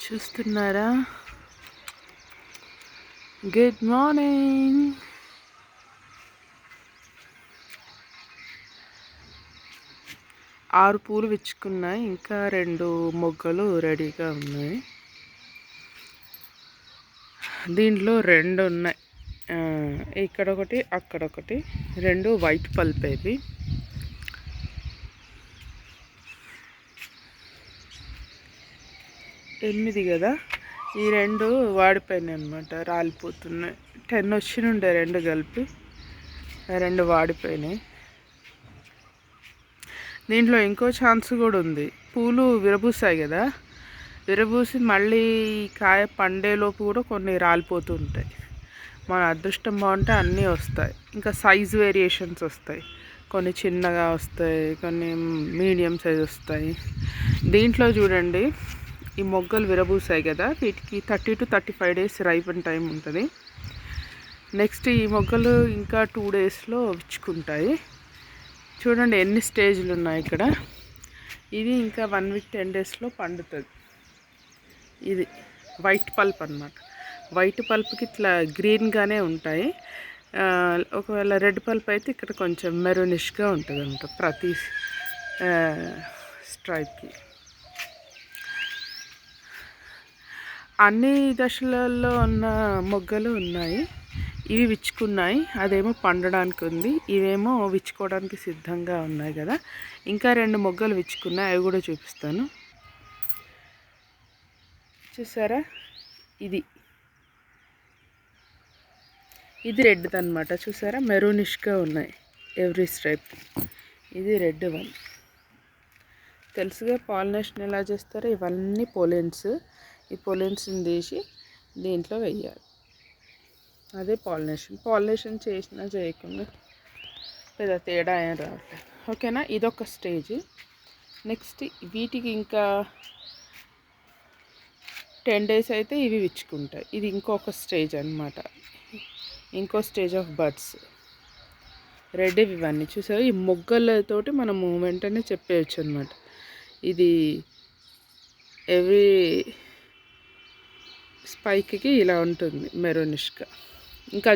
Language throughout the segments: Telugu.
చూస్తున్నారా? Good morning. ఆరు పూలు విచ్చుకున్నాయి, ఇంకా 2 మొగ్గలు రెడీగా ఉన్నాయి. దీంట్లో 2 ఉన్నాయి, ఇక్కడ ఒకటి అక్కడ ఒకటి. 2 వైట్ పల్పేవి. ఎనిమిది కదా, ఈ 2 వాడిపోయినాయి అనమాట, రాలిపోతున్నాయి. 10 వచ్చినుండే 2 కలిపి, 2 వాడిపోయినాయి. దీంట్లో ఇంకో ఛాన్స్ కూడా ఉంది. పూలు విరబూసాయి కదా, విరబూసి మళ్ళీ కాయ పండేలోపు కూడా కొన్ని రాలిపోతూ ఉంటాయి. మన అదృష్టం బాగుంటే అన్నీ వస్తాయి. ఇంకా సైజ్ వేరియేషన్స్ వస్తాయి, కొన్ని చిన్నగా వస్తాయి, కొన్ని మీడియం సైజ్ వస్తాయి. దీంట్లో చూడండి, ఈ మొగ్గలు విరబూసాయి కదా, వీటికి 30 to 35 days రైపన్ టైం ఉంటుంది. నెక్స్ట్ ఈ మొగ్గలు ఇంకా 2 daysలో విచ్చుకుంటాయి. చూడండి ఎన్ని స్టేజ్లు ఉన్నాయి ఇక్కడ. ఇది ఇంకా 1 week 10 daysలో పండుతుంది. ఇది వైట్ పల్ప్ అన్నమాట. వైట్ పల్ప్కి ఇట్లా గ్రీన్గానే ఉంటాయి. ఒకవేళ రెడ్ పల్ప్ అయితే ఇక్కడ కొంచెం మెరూనిష్గా ఉంటుంది అన్నమాట ప్రతి స్ట్రైప్కి. అన్ని దశలలో ఉన్న మొగ్గలు ఉన్నాయి. ఇవి విచ్చుకున్నాయి, అదేమో పండడానికి ఉంది, ఇవేమో విచ్చుకోవడానికి సిద్ధంగా ఉన్నాయి కదా. ఇంకా 2 మొగ్గలు విచ్చుకున్నాయి, అవి కూడా చూపిస్తాను. చూసారా, ఇది రెడ్ అనమాట. చూసారా, మెరూనిష్గా ఉన్నాయి ఎవ్రీ స్ట్రైప్. ఇది రెడ్ వన్. తెలుసుగా పాలినేషన్ ఎలా చేస్తారో. ఇవన్నీ పోలెన్స్. ఈ పొలెన్స్ని తీసి దీంట్లో వేయాలి, అదే పాలినేషన్ చేసినా చేయకుండా పెద్ద తేడా ఏం రావట్లేదు. ఓకేనా, ఇదొక స్టేజ్. నెక్స్ట్ వీటికి ఇంకా 10 days అయితే ఇవి విచ్చుకుంటాయి. ఇది ఇంకొక స్టేజ్ అన్నమాట, ఇంకో స్టేజ్ ఆఫ్ బర్డ్స్. రెడ్ ఇవన్నీ చూసారు. ఈ మొగ్గలతోటి మనము వెంటనే చెప్పేయచ్చు అనమాట. ఇది ఎవ్రీ స్పైక్కి ఇలా ఉంటుంది మెరూనిష్గా. ఇంకా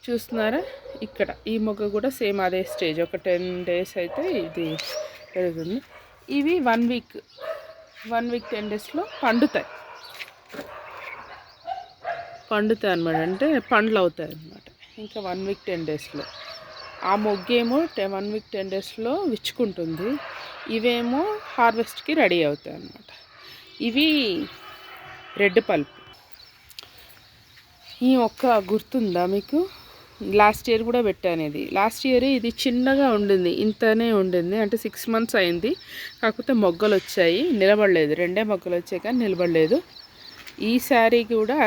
చూస్తున్నారా, ఇక్కడ ఈ మొగ్గ కూడా సేమ్ అదే స్టేజ్. ఒక 10 days అయితే ఇది పెరుగుతుంది. ఇవి 1 week 10 daysలో పండుతాయి అన్నమాట. అంటే పండ్లు అవుతాయి అన్నమాట. ఇంకా 1 week 10 daysలో. ఆ మొగ్గేమో 1 week 10 daysలో విచ్చుకుంటుంది. ఇవేమో హార్వెస్ట్కి రెడీ అవుతాయి అన్నమాట. ఇవి రెడ్ పల్ప్. ఈ మొక్క గుర్తుందా మీకు? లాస్ట్ ఇయర్ కూడా పెట్టాను. లాస్ట్ ఇయర్ ఇది చిన్నగా ఉండింది, ఇంతనే ఉండింది. అంటే 6 months అయింది. కాకపోతే మొగ్గలు వచ్చాయి, నిలబడలేదు. 2 మొగ్గలు వచ్చాయి కానీ నిలబడలేదు. ఈసారి కూడా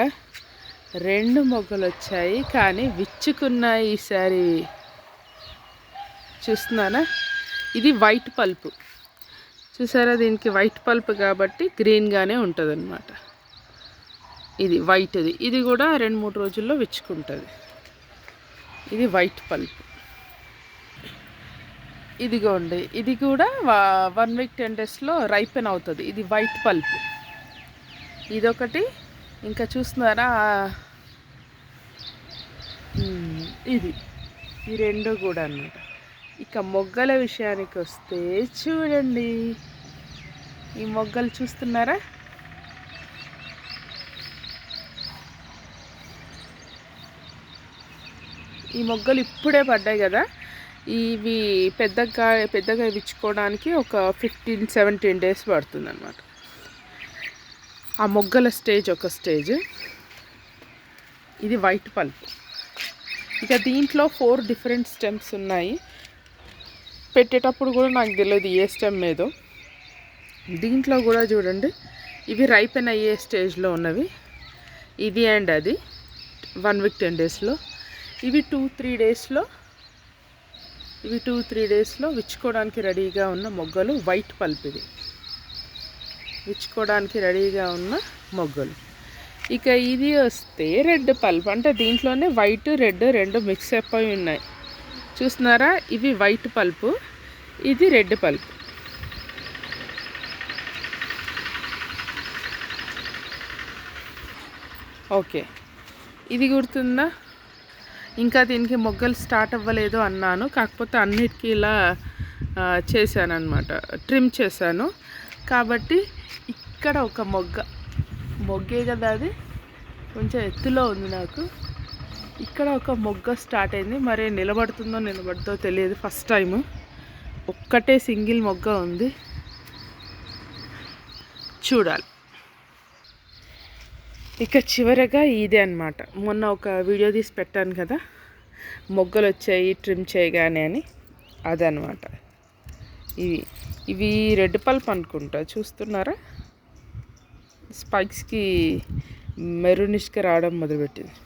2 మొగ్గలు వచ్చాయి కానీ విచ్చుకున్నాయి ఈసారి. చూస్తున్నానా, ఇది వైట్ పల్ప్. చూసారా, దీనికి వైట్ పల్ప్ కాబట్టి గ్రీన్గానే ఉంటుంది అన్నమాట. ఇది వైట్ది. ఇది కూడా 2-3 రోజుల్లో విచ్చుకుంటుంది. ఇది వైట్ పల్ప్. ఇదిగోండి, ఇది కూడా 1 week 10 daysలో రైపెన్ అవుతుంది. ఇది వైట్ పల్ప్. ఇదొకటి. ఇంకా చూస్తున్నారా, ఇది ఈ 2 కూడా అన్నమాట. ఇక మొగ్గల విషయానికి వస్తే చూడండి, ఈ మొగ్గలు చూస్తున్నారా, ఈ మొగ్గలు ఇప్పుడే పడ్డాయి కదా. ఇవి పెద్దగా విచ్చుకోవడానికి ఒక 15-17 days పడుతుంది అన్నమాట. ఆ మొగ్గల స్టేజ్ ఒక స్టేజ్. ఇది వైట్ పల్ప్. ఇక దీంట్లో 4 different స్టెమ్స్ ఉన్నాయి. పెట్టేటప్పుడు కూడా నాకు తెలియదు ఏ స్టెమ్ ఏదో. దీంట్లో కూడా చూడండి, ఇవి రైపెన్ అయ్యే స్టేజ్లో ఉన్నవి. ఇది అండ్ అది 1 week 10 daysలో. ఇవి 2-3 daysలో విచ్చుకోవడానికి రెడీగా ఉన్న మొగ్గలు. White pulp. ఇది విచ్చుకోవడానికి రెడీగా ఉన్న మొగ్గలు. ఇక ఇది వస్తే రెడ్ పల్ప్. అంటే దీంట్లోనే వైట్ రెడ్ 2 మిక్స్ అయిపోయి ఉన్నాయి. చూస్తున్నారా, ఇవి వైట్ పల్ప్, ఇది రెడ్ పల్ప్. ఓకే, ఇది గుర్తుందా? ఇంకా దీనికి మొగ్గలు స్టార్ట్ అవ్వలేదు అన్నాను, కాకపోతే అన్నిటికీ ఇలా చేశాను అనమాట, ట్రిమ్ చేశాను. కాబట్టి ఇక్కడ ఒక మొగ్గే కదా, అది కొంచెం ఎత్తులో ఉంది. నాకు ఇక్కడ ఒక మొగ్గ స్టార్ట్ అయింది. మరి నిలబడుతుందో తెలియదు. ఫస్ట్ టైము ఒక్కటే సింగిల్ మొగ్గ ఉంది, చూడాలి. ఇక చివరగా ఇదే అనమాట. మొన్న ఒక వీడియో తీసి పెట్టాను కదా, మొగ్గలు వచ్చాయి ట్రిమ్ చేయగానే అని, అదనమాట. ఇవి రెడ్ పల్ప్ అనుకుంటా, చూస్తున్నారా? స్పైక్స్కి మెరూనిష్గా రావడం మొదలుపెట్టింది.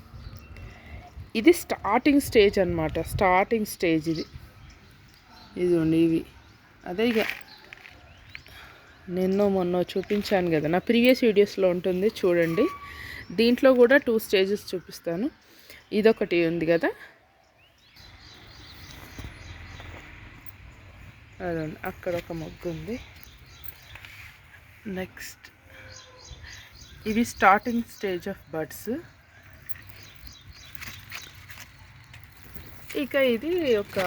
ఇది స్టార్టింగ్ స్టేజ్ అనమాట, స్టార్టింగ్ స్టేజ్ ఇదిగోండి. ఇవి అదే ఇక మొన్న చూపించాను కదా, నా ప్రీవియస్ వీడియోస్లో ఉంటుంది చూడండి. దీంట్లో కూడా 2 స్టేజెస్ చూపిస్తాను. ఇదొకటి ఉంది కదా, అదండి అక్కడ ఒక మొగ్గు ఉంది. నెక్స్ట్ ఇవి స్టార్టింగ్ స్టేజ్ ఆఫ్ బడ్స్. ఇక ఇది ఒక